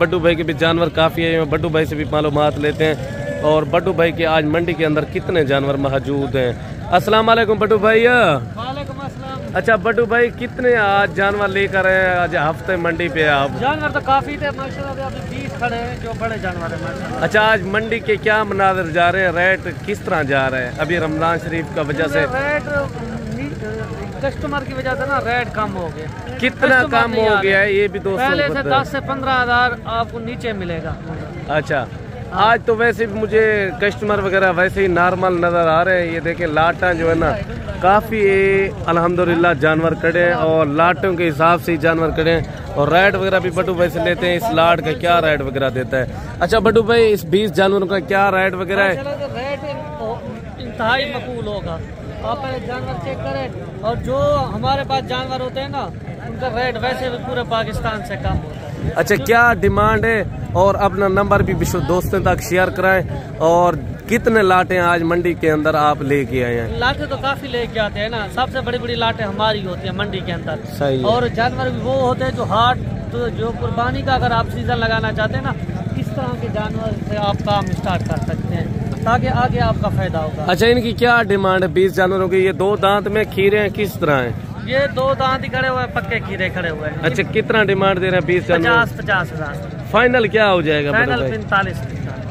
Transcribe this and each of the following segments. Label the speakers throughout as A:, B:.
A: बड्डू भाई के भी जानवर काफ़ी है, बड्डू भाई से भी मालूमात लेते हैं और बड्डू भाई के आज मंडी के अंदर कितने जानवर मौजूद हैं। अस्सलाम वालेकुम बड्डू भाई।
B: वालेकुम अस्सलाम।
A: अच्छा बड्डू भाई, कितने आज जानवर लेकर आए आज हफ्ते मंडी पे आप?
B: जानवर तो काफ़ी थे माशाल्लाह, अभी 20 खड़े हैं जो बड़े जानवर हैं माशाल्लाह।
A: अच्छा, आज मंडी के क्या मनाज़र जा रहे हैं, रेट किस तरह जा रहे हैं? अभी रमज़ान शरीफ का वजह से
B: रेट कस्टमर की वजह से ना रेट कम हो गया।
A: कितना कम हो गया है ये भी दोस्तों?
B: पहले से 10 से 15 हज़ार आपको नीचे मिलेगा।
A: अच्छा, आज तो वैसे भी मुझे कस्टमर वगैरह वैसे ही नॉर्मल नज़र आ रहे हैं। ये देखें लाटा जो है ना काफ़ी अल्हम्दुलिल्लाह जानवर खड़े हैं और लाटों के हिसाब से ही जानवर खड़े हैं और रेट वगैरह भी बड्डू भाई से लेते हैं। इस लाट का क्या रेट वगैरह देता है? अच्छा बड्डू भाई, इस 20 जानवरों का क्या रेट वगैरह है?
B: रेट इंतहाई मकबूल होगा। आप पहले जानवर चेक करें और जो हमारे पास जानवर होते हैं ना उनका रेट वैसे भी पूरे पाकिस्तान से कम होता है।
A: अच्छा, क्या डिमांड है? और अपना नंबर भी विश्व दोस्तों तक शेयर कराएं। और कितने लाटें आज मंडी के अंदर आप लेके आए हैं?
B: लाटें तो काफी लेके आते हैं ना, सबसे बड़ी बड़ी लाटें हमारी होती है मंडी के अंदर।
A: सही।
B: और जानवर भी वो होते हैं जो हाट, तो जो कुर्बानी का अगर आप सीजन लगाना चाहते हैं ना, इस तरह के जानवर से आप काम स्टार्ट कर सकते हैं ताकि आगे आपका फायदा होगा।
A: अच्छा, इनकी क्या डिमांड है 20 जानवरों की? ये 2 दांत में खीरे हैं, किस तरह है?
B: ये 2 दांत ही खड़े हुए हैं, पक्के खीरे खड़े हुए हैं।
A: अच्छा, कितना डिमांड दे रहे हैं 20 जानवर?
B: 50 हज़ार।
A: फाइनल क्या हो जाएगा?
B: फाइनल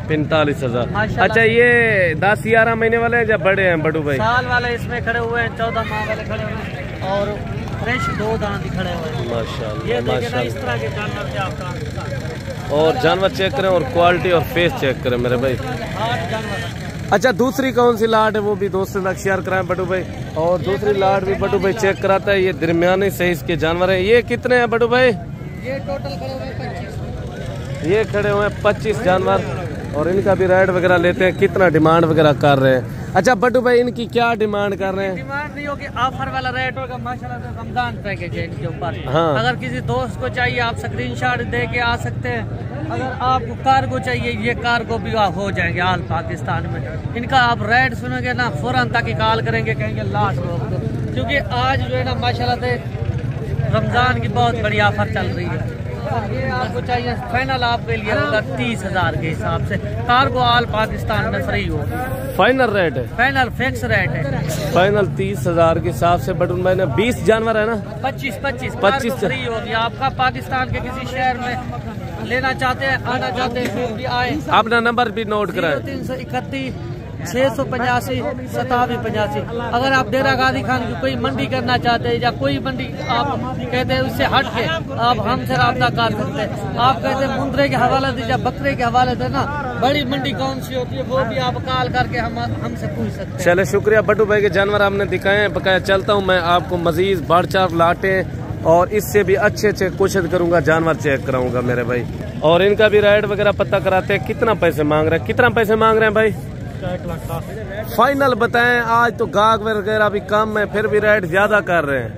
B: 45
A: हज़ार। अच्छा, ये 10-11 महीने वाले हैं या बड़े हैं बड्डू भाई?
B: साल वाले इसमें खड़े हुए हैं, 14 माह वाले खड़े हुए हैं और फ्रेश 2 दांत ही खड़े हुए हैं।
A: माशाल्लाह,
B: ये देखें ना,
A: माशाल्लाह।
B: इस तरह के जानवर से आपका
A: और जानवर चेक करें और क्वालिटी और फेस चेक करें मेरे भाई।
B: 8 जानवर।
A: अच्छा, दूसरी कौन सी लाट है वो भी दोस्तों तक शेयर कराएं बड्डू भाई। और दूसरी लाट भी बड्डू भाई चेक कराता है। ये दरमियानी साइज के जानवर है। ये कितने हैं बड्डू भाई?
B: ये टोटल खड़े हुए 25।
A: ये खड़े हुए हैं 25 जानवर और इनका भी रेट वगैरह लेते हैं, कितना डिमांड वगैरह कर रहे हैं। अच्छा बड्डू भाई, इनकी क्या डिमांड कर रहे हैं?
B: डिमांड नहीं होगी, ऑफर वाला रेट होगा माशाल्लाह से। रमजान पैकेज है इनके ऊपर।
A: हाँ।
B: अगर किसी दोस्त को चाहिए आप स्क्रीनशॉट दे के आ सकते हैं। अगर आपको कार्गो चाहिए, ये कार्गो भी हो जाएंगे ऑल पाकिस्तान में। इनका आप रेट सुनोगे ना फौरन तक ही कॉल करेंगे, कहेंगे लास्ट रोक दो, क्योंकि आज जो है ना माशाल्लाह से रमजान की बहुत बड़ी ऑफर चल रही है। ये आपको चाहिए फाइनल आपके लिए होगा 30 हज़ार के हिसाब से। कार्गो ऑल पाकिस्तान में फ्री होगी।
A: फाइनल रेट है?
B: फाइनल फिक्स रेट है।
A: फाइनल 30 हज़ार के हिसाब से। बट मैंने 20 जानवर है ना?
B: 25 फ्री होगी। आपका पाकिस्तान के किसी शहर में लेना चाहते हैं, आना चाहते हैं तो भी आए।
A: अपना नंबर भी नोट कराएं।
B: 0331 685 8785। अगर आप डेरा गाजी खान की कोई मंडी करना चाहते हैं या कोई मंडी आप कहते हैं उससे हट के आप हमसे रब्ता कर सकते हैं। आप कहते हैं मुंद्रे के हवाले से या बकरे के हवाले से ना बड़ी मंडी कौन सी होती है, वो भी आप कॉल करके हमसे पूछ सकते हैं।
A: चले, शुक्रिया बड्डू भाई के जानवर आपने दिखाए हैं। बकाया चलता हूँ मैं, आपको मजीद बढ़ चढ़ लाटे और इससे भी अच्छे कोशिश करूंगा, जानवर चेक कराऊंगा मेरे भाई। और इनका भी रेट वगैरह पता कराते हैं। कितना पैसे मांग रहे हैं? कितना पैसे मांग रहे हैं भाई? फाइनल बताएं। आज तो गाहक वगैरह भी कम है, फिर भी रेट ज्यादा कर रहे हैं।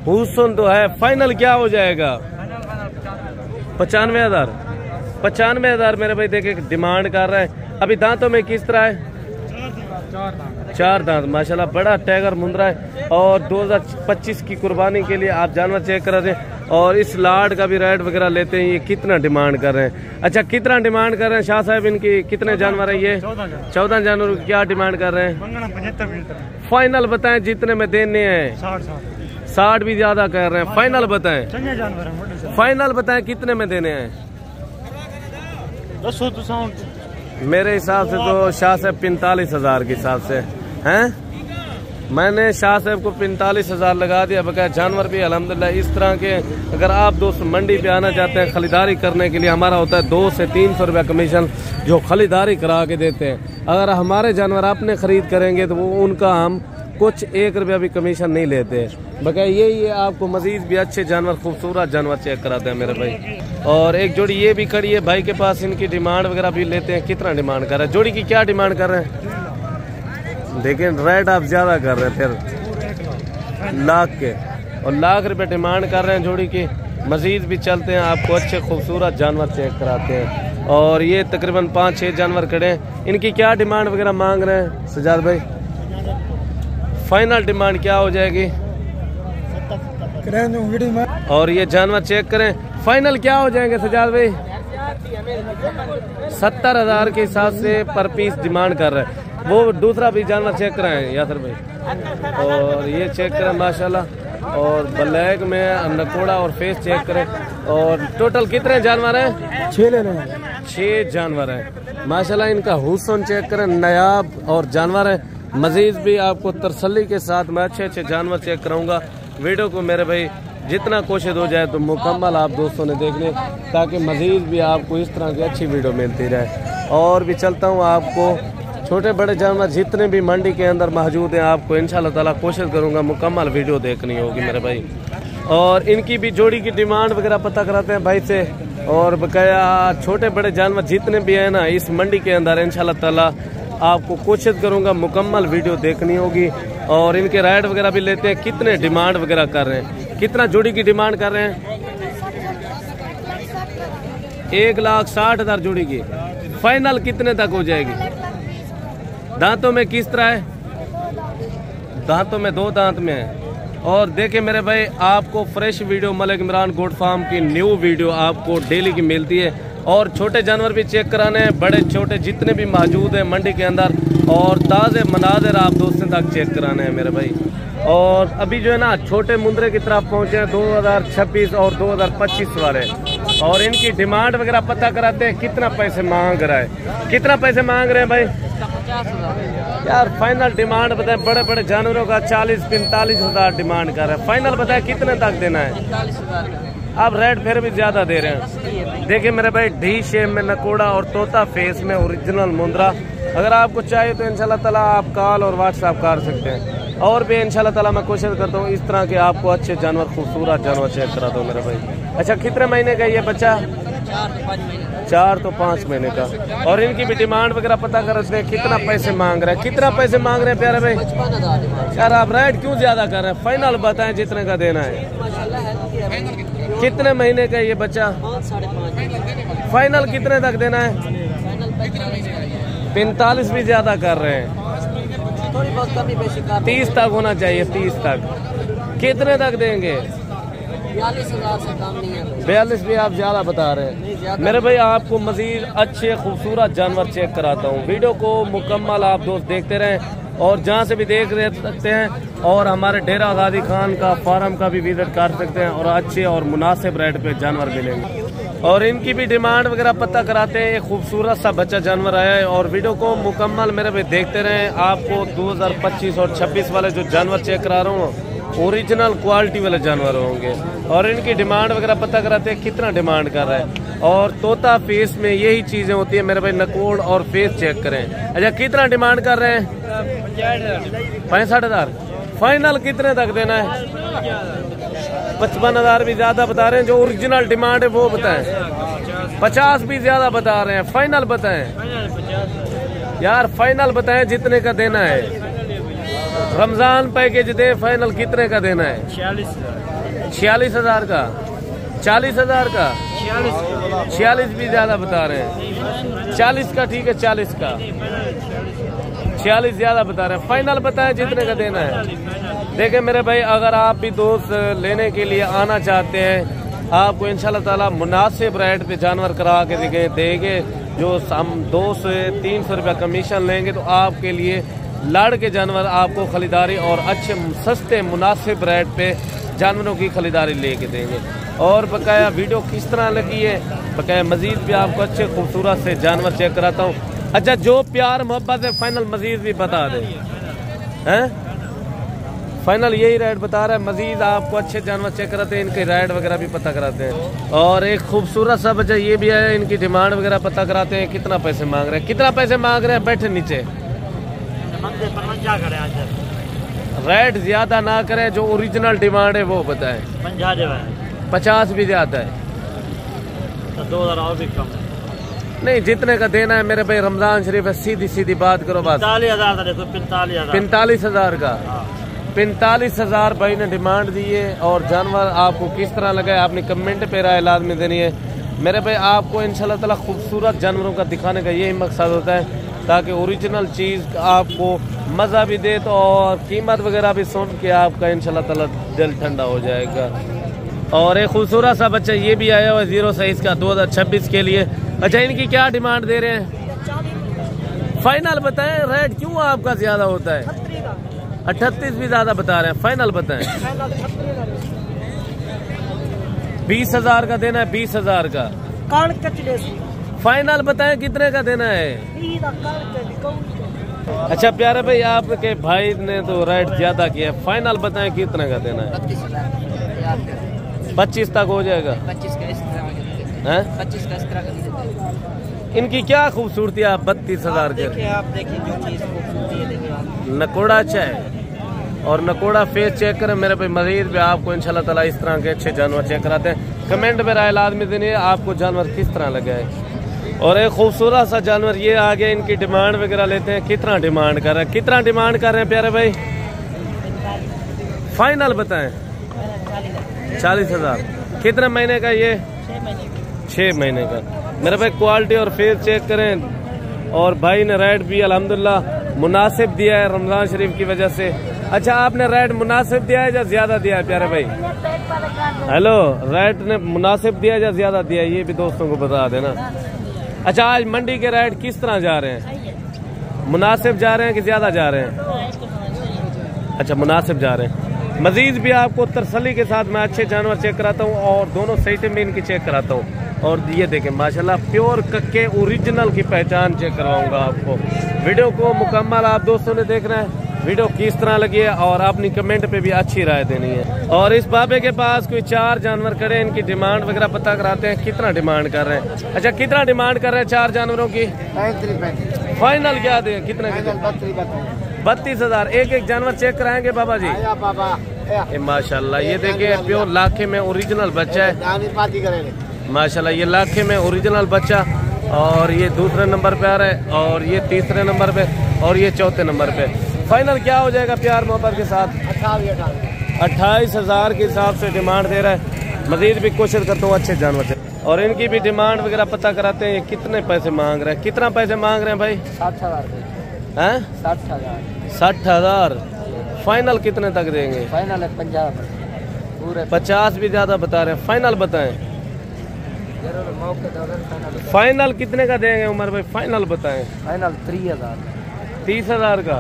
A: हुसन तो है। फाइनल क्या हो जाएगा? 95 हज़ार। 95 हज़ार मेरे भाई देखे डिमांड कर रहे हैं। अभी दांतों में किस तरह है? 4 दांत माशाल्लाह, बड़ा टैगर मुंद्रा है। और 2025 की कुर्बानी के लिए आप जानवर चेक करा दें। और इस लाड का भी रेट वगैरह लेते हैं। ये कितना डिमांड कर रहे हैं? अच्छा, कितना डिमांड कर रहे हैं शाह साहब? इनकी कितने जानवर है ये? 14 जानवर की क्या डिमांड कर रहे हैं? फाइनल बताएं जितने में देने हैं। 60 भी ज्यादा कर रहे हैं। फाइनल बताएं। फाइनल बताएं कितने में देने हैं? मेरे हिसाब से तो शाह साहब 45 हज़ार के हिसाब से हैं। मैंने शाह साहब को 45 हज़ार लगा दिया। बकाया जानवर भी अल्हम्दुलिल्लाह इस तरह के। अगर आप दोस्त मंडी पे आना चाहते हैं खरीदारी करने के लिए, हमारा होता है 200 से 300 रुपया कमीशन जो खरीदारी करा के देते हैं। अगर हमारे जानवर आपने खरीद करेंगे तो वो उनका हम कुछ 1 रुपया भी कमीशन नहीं लेते। बकाया ये आपको मजीद भी अच्छे जानवर, खूबसूरत जानवर चेक कराते हैं मेरे भाई। और एक जोड़ी ये भी खड़ी है भाई के पास, इनकी डिमांड वगैरह भी लेते हैं। कितना डिमांड कर रहे हैं? जोड़ी की क्या डिमांड कर रहे हैं? देखिए रेट आप ज्यादा कर रहे हैं, फिर लाख के और लाख रुपए डिमांड कर रहे हैं जोड़ी की। मजीद भी चलते हैं, आपको अच्छे खूबसूरत जानवर चेक कराते हैं। और ये तकरीबन 5-6 जानवर खड़े हैं। इनकी क्या डिमांड वगैरह मांग रहे हैं सजाद भाई? फाइनल डिमांड क्या हो जाएगी? और ये जानवर चेक करें, फाइनल क्या हो जाएंगे सजाद भाई? 70,000 के हिसाब से पर पीस डिमांड कर रहे हैं। वो दूसरा भी जानवर चेक कराएं यासर भाई, और ये चेक करें माशाल्लाह, और ब्लैक में नकोड़ा और फेस चेक करें। और टोटल कितने जानवर हैं?
C: 6 ले लें।
A: 6 जानवर हैं माशाल्लाह। इनका हुस्न चेक करें, नायाब और जानवर है। मजीद भी आपको तसल्ली के साथ मैं अच्छे जानवर चेक कराऊंगा। वीडियो को मेरे भाई जितना कोशिश हो जाए तो मुकम्मल आप दोस्तों ने देख लें, ताकि मजीद भी आपको इस तरह की अच्छी वीडियो मिलती रहे। और भी चलता हूँ, आपको छोटे बड़े जानवर जितने भी मंडी के अंदर मौजूद हैं आपको इंशाल्लाह ताला कोशिश करूँगा मुकम्मल वीडियो देखनी होगी मेरे भाई। और इनकी भी जोड़ी की डिमांड वगैरह पता कराते हैं भाई से, और बकाया छोटे बड़े जानवर जितने भी हैं ना इस मंडी के अंदर इंशाल्लाह ताला आपको कोशिश करूंगा मुकम्मल वीडियो देखनी होगी। और इनके राइड वगैरह भी लेते हैं, कितने डिमांड वगैरह कर रहे हैं, कितना जोड़ी की डिमांड कर रहे हैं? 1,60,000 जोड़ी की। फाइनल कितने तक हो जाएगी? दांतों में किस तरह है? दांतों में 2 दांत में है। और देखे मेरे भाई, आपको fresh video Malik Imran goat farm की न्यू वीडियो आपको डेली की मिलती है। और छोटे जानवर भी चेक कराने हैं, बड़े छोटे जितने भी मौजूद हैं मंडी के अंदर, और ताज़े मनाजर आप दोस्तों तक चेक कराने हैं मेरे भाई। और अभी जो है ना छोटे मुंद्रे की तरफ पहुंचे हैं 2026 और 2025 वाले, और इनकी डिमांड वगैरह पता कराते हैं। कितना पैसे मांग रहा है, कितना पैसे मांग रहे हैं भाई?
B: 50,000
A: यार फाइनल डिमांड बताए, बड़े बड़े जानवरों का 40-45 हज़ार डिमांड कर रहे हैं। फाइनल बताए कितने तक देना है?
B: 45,000 का।
A: आप रेट फिर भी ज्यादा दे रहे हैं। देखिए मेरे भाई, डी शेप में नकोड़ा और तोता फेस में ओरिजिनल मुंद्रा। अगर आपको चाहिए तो इंशाल्लाह ताला आप कॉल और व्हाट्सएप कर सकते हैं। और भी इंशाल्लाह ताला मैं कोशिश करता हूँ इस तरह के आपको अच्छे जानवर, खूबसूरत जानवर चेक कराता हूँ मेरे भाई। अच्छा, कितने महीने का ये बच्चा? 4 तो 5 महीने का। और इनकी भी डिमांड वगैरह पता कर रहे हैं, कितना पैसे मांग रहे हैं? कितना पैसे मांग रहे हैं प्यारे भाई?
B: 55,000।
A: यार आप रेट क्यों ज्यादा कर रहे हैं? फाइनल बताएं जितने का देना है। कितने महीने का ये बच्चा?
B: 5-5.5।
A: फाइनल कितने तक देना है?
B: फाइनल
A: 45 भी ज्यादा कर रहे हैं।
B: थोड़ी बहुत कमी बेशी कर
A: 30 तक होना चाहिए, 30 तक। कितने तक देंगे?
B: 42,000 से कम नहीं है।
A: 42 भी आप ज्यादा बता रहे हैं मेरे भाई। आपको मजीद अच्छे खूबसूरत जानवर चेक कराता हूँ। वीडियो को मुकम्मल आप दोस्त देखते रहें, और जहाँ से भी देख रहे सकते हैं। और हमारे डेरा आज़ादी खान का फार्म का भी विजिट कर सकते हैं, और अच्छे और मुनासिब रेट पे जानवर मिलेंगे। और इनकी भी डिमांड वगैरह पता कराते हैं। एक खूबसूरत सा बच्चा जानवर आया है, और वीडियो को मुकम्मल मेरे भाई देखते रहें। आपको 2025 और 26 वाले जो जानवर चेक करा रहा हूँ ओरिजिनल क्वालिटी वाले जानवर होंगे। और इनकी डिमांड वगैरह पता कराते हैं, कितना डिमांड कर रहा है। और तोता फेस में यही चीजें होती है मेरे भाई, नकोड़ और फेस चेक करें। अच्छा, कितना डिमांड कर रहे हैं? 65,000। फाइनल कितने तक देना है? 55,000 भी ज्यादा बता रहे हैं। जो ओरिजिनल डिमांड है वो बताएं। 50 भी ज्यादा बता रहे हैं। फाइनल बताएं यार, फाइनल बताएं जितने का देना है। रमजान पैकेज दे, फाइनल कितने का देना है? 46,000 का। 40,000 का? 46 भी ज्यादा बता रहे हैं। 40 का ठीक है, 40 का। 46 ज्यादा बता रहे हैं। फाइनल बताएं जितने का देना है। देखें मेरे भाई, अगर आप भी दोस्त लेने के लिए आना चाहते हैं, आपको इंशाल्लाह ताला मुनासिब रेट पे जानवर करा के देंगे। जो हम 200 से 300 रुपया कमीशन लेंगे, तो आपके लिए लाड़ के जानवर आपको खरीदारी और अच्छे सस्ते मुनासिब रेट पे जानवरों की खरीदारी लेके देंगे। और बकाया वीडियो किस तरह लगी है, बकाया मजीद भी आपको अच्छे खूबसूरत से जानवर चेक कराता हूँ। अच्छा, जो प्यार मोहब्बत है फाइनल मजीद भी बता दे हैं। फाइनल यही रेट बता रहा है। मजीद आपको अच्छे जानवर चेक कराते हैं, इनके रेट वगैरह भी पता कराते हैं। और एक खूबसूरत सा बच्चा ये भी है, इनकी डिमांड वगैरह पता कराते हैं। कितना पैसे मांग रहे हैं? कितना पैसे मांग रहे हैं? बैठे नीचे। रेट ज्यादा ना करें, जो ओरिजिनल डिमांड है वो बताएं। 50 भी ज्यादा है,
B: तो 2,000 और भी कम।
A: नहीं जितने का देना है मेरे भाई। रमजान शरीफ है, सीधी सीधी बात करो। बस 45,000 का। 45,000 भाई ने डिमांड दी है। और जानवर आपको किस तरह लगा है आपने कमेंट पे राय लाजमी देनी है मेरे भाई। आपको इंशाल्लाह ताला खूबसूरत जानवरों का दिखाने का यही मकसद होता है, ताकि ओरिजिनल चीज़ आपको मज़ा भी दे, तो और कीमत वगैरह भी सुन के आपका इंशाल्लाह ताला दिल ठंडा हो जाएगा। और एक खूबसूरत सा बच्चा ये भी आया हुआ है 0 साइज का 2026 के लिए। अच्छा, इनकी क्या डिमांड दे रहे हैं? फाइनल बताएं, रेट क्यों आपका ज्यादा होता है? 38 भी ज्यादा बता रहे हैं, फाइनल बताएं। 20,000 का देना है, 20,000 का फाइनल बताएं, कितने का देना है? अच्छा प्यारे भाई, आपके भाई ने तो रेट ज्यादा किया है, फाइनल बताएं कितने का देना है? 25 तक हो जाएगा।
B: 25 का इस तरह का।
A: इनकी क्या खूबसूरती है? आप 32,000 के।
B: आप देखिए जो चीज खूबसूरती है, देखिए
A: नकोड़ा अच्छा है और नकोड़ा फेस चेक करें मेरे पे। मजीद भी आपको इंशाल्लाह ताला इस तरह के अच्छे जानवर चेक कराते हैं। कमेंट में राय लाजमी देनी है आपको जानवर किस तरह लगे है। और एक खूबसूरत सा जानवर ये आ गया, इनकी डिमांड वगैरह लेते हैं। कितना डिमांड कर रहे हैं, कितना डिमांड कर रहे हैं प्यारे भाई? फाइनल बताएं। 40,000। कितने महीने का ये? 6 महीने का। मेरे भाई क्वालिटी और फेस चेक करें। और भाई ने रेट भी अल्हम्दुलिल्लाह मुनासिब दिया है रमजान शरीफ की वजह से। अच्छा, आपने रेट मुनासिब दिया है या ज्यादा दिया है प्यारे भाई? हेलो, रेट ने मुनासिब दिया या ज्यादा दिया है, ये भी दोस्तों को बता देना। अच्छा, आज मंडी के रेट किस तरह जा रहे हैं? मुनासिब जा रहे हैं कि ज्यादा जा रहे हैं? अच्छा, मुनासिब जा रहे हैं। मजीद भी आपको तसल्ली के साथ मैं अच्छे जानवर चेक कराता हूँ और दोनों साइटें में इनकी चेक कराता हूँ। और ये देखें माशाल्लाह प्योर कक्के ओरिजिनल की पहचान चेक करवाऊंगा आपको। वीडियो को मुकम्मल आप दोस्तों ने देखना है, वीडियो किस तरह लगी है और अपनी कमेंट पे भी अच्छी राय देनी है। और इस बाबे के पास कोई 4 जानवर खड़े, इनकी डिमांड वगैरह पता कराते हैं कितना डिमांड कर रहे हैं। अच्छा, कितना डिमांड कर रहे हैं 4 जानवरों की? फाइनल क्या दे, कितने? 32,000। एक जानवर चेक कराएंगे बाबा जी। माशाल्लाह ये देखिए प्योर लाखे में ओरिजिनल बच्चा है। माशाल्लाह ये लाखे में ओरिजिनल बच्चा। और ये दूसरे नंबर पे आ रहा है और ये तीसरे नंबर पे और ये चौथे नंबर पे। फाइनल क्या हो जाएगा प्यार मोहब्बत के साथ? 28,000 के हिसाब से डिमांड दे रहा है। मजीद भी कोशिश करता हूँ अच्छे जानवर से। और इनकी भी डिमांड वगैरह पता कराते हैं। ये कितने पैसे मांग रहे हैं? कितना पैसे मांग रहे हैं भाई? 60,000। फाइनल कितने तक देंगे?
B: फाइनल 50 पूरे
A: 50 भी ज्यादा बता रहे हैं, फाइनल बताएं। फाइनल कितने का देंगे उमर भाई? फाइनल बताएं।
B: फाइनल
A: 30,000 का।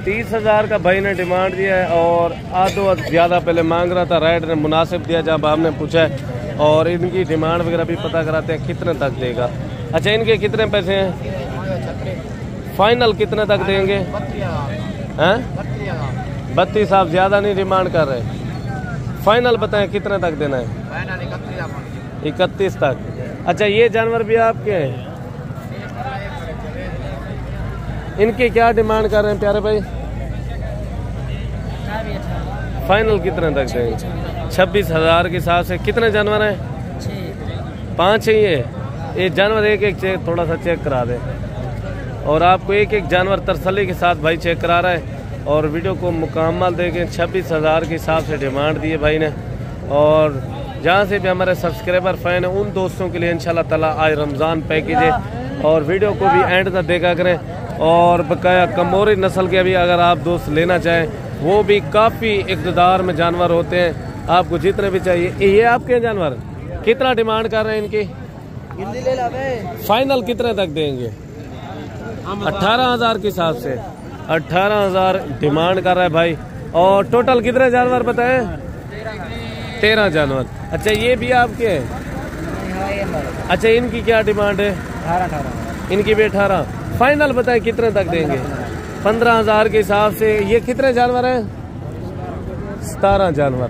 A: 30,000 का भाई ने डिमांड दिया है और आधो ज्यादा पहले मांग रहा था, रेट ने मुनासिब दिया जब आपने पूछा है। और इनकी डिमांड वगैरह भी पता कराते हैं कितने तक देगा। अच्छा, इनके कितने पैसे हैं? फाइनल कितने तक देंगे? हैं? 32 आप ज्यादा नहीं डिमांड कर रहे, फाइनल बताएं कितने तक देना है? 31 तक। अच्छा, ये जानवर भी आपके हैं, इनकी क्या डिमांड कर रहे हैं प्यारे भाई? फाइनल कितने तक देंगे? 26,000 के हिसाब से। कितने जानवर हैं? 5 है। ये जानवर एक एक चेक थोड़ा सा चेक करा दें। और आपको एक एक जानवर तसल्ली के साथ भाई चेक करा रहा है। और वीडियो को मुकम्मल देखें। 26,000 के हिसाब से डिमांड दी है भाई ने। और जहाँ से भी हमारे सब्सक्राइबर फैन हैं उन दोस्तों के लिए इंशाल्लाह ताला आज रमज़ान पैकेज है। और वीडियो को भी एंड तक देखा करें। और बकाया कमोरी नस्ल के भी अगर आप दोस्त लेना चाहें, वो भी काफ़ी इक़्तिदार में जानवर होते हैं, आपको जितने भी चाहिए। ये आपके जानवर कितना डिमांड कर रहे हैं इनकी? फाइनल कितने तक देंगे? 18,000 के हिसाब से। 18,000 डिमांड कर रहा है भाई। और टोटल कितने जानवर बताएं? 13 जानवर। अच्छा, ये भी आपके हैं? अच्छा, इनकी क्या डिमांड है?
B: 18।
A: इनकी भी 18। फाइनल बताएं कितने तक देंगे? 15,000 के हिसाब से। ये कितने जानवर हैं? 17 जानवर।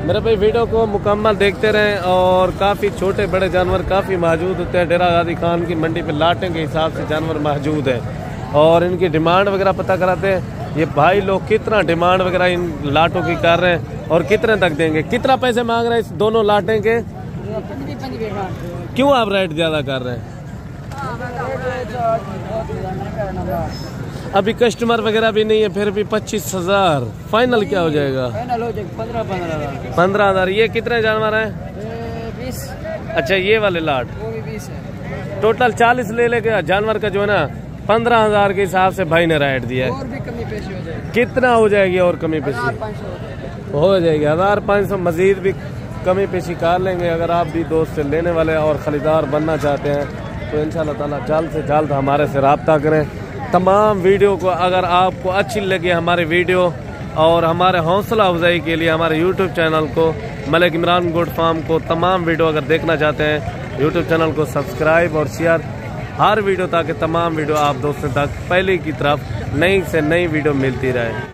A: मेरे भाई वीडियो को मुकम्मल देखते रहें। और काफ़ी छोटे बड़े जानवर काफ़ी मौजूद होते हैं। डेरा गाजी खान की मंडी पे लाटें के हिसाब से जानवर मौजूद है। और इनकी डिमांड वगैरह पता कराते हैं। ये भाई लोग कितना डिमांड वगैरह इन लाटों की कर रहे हैं और कितने तक देंगे? कितना पैसे मांग रहे हैं इस दोनों लाटें के? क्यों आप रेट ज़्यादा कर रहे हैं? अभी कस्टमर वगैरह भी नहीं है, फिर भी 25,000। फाइनल क्या हो जाएगा?
B: फाइनल हो जाएगा 15,000।
A: 15,000। ये कितने जानवर हैं?
B: 20।
A: अच्छा, ये वाले लाट
B: वो भी 20 है।
A: टोटल 40 ले लेके जानवर का जो है ना 15,000 के हिसाब से भाई ने रेट दिया है।
B: और भी कमी पेशी हो जाएगी।
A: कितना हो जाएगी और कमी पेशी? हो जाएगी 1,500। मजीद भी कमी पेशी कर लेंगे। अगर आप भी दोस्त से लेने वाले और ख़रीदार बनना चाहते हैं तो इंशाल्लाह ताला जल्द से जल्द हमारे से रब्ता करें। तमाम वीडियो को अगर आपको अच्छी लगी हमारी वीडियो और हमारे हौसला अफजाई के लिए हमारे यूट्यूब चैनल को मलिक इमरान गोट फार्म को तमाम वीडियो अगर देखना चाहते हैं यूट्यूब चैनल को सब्सक्राइब और शेयर हर वीडियो, ताकि तमाम वीडियो आप दोस्तों तक पहले की तरफ नई से नई वीडियो मिलती रहे।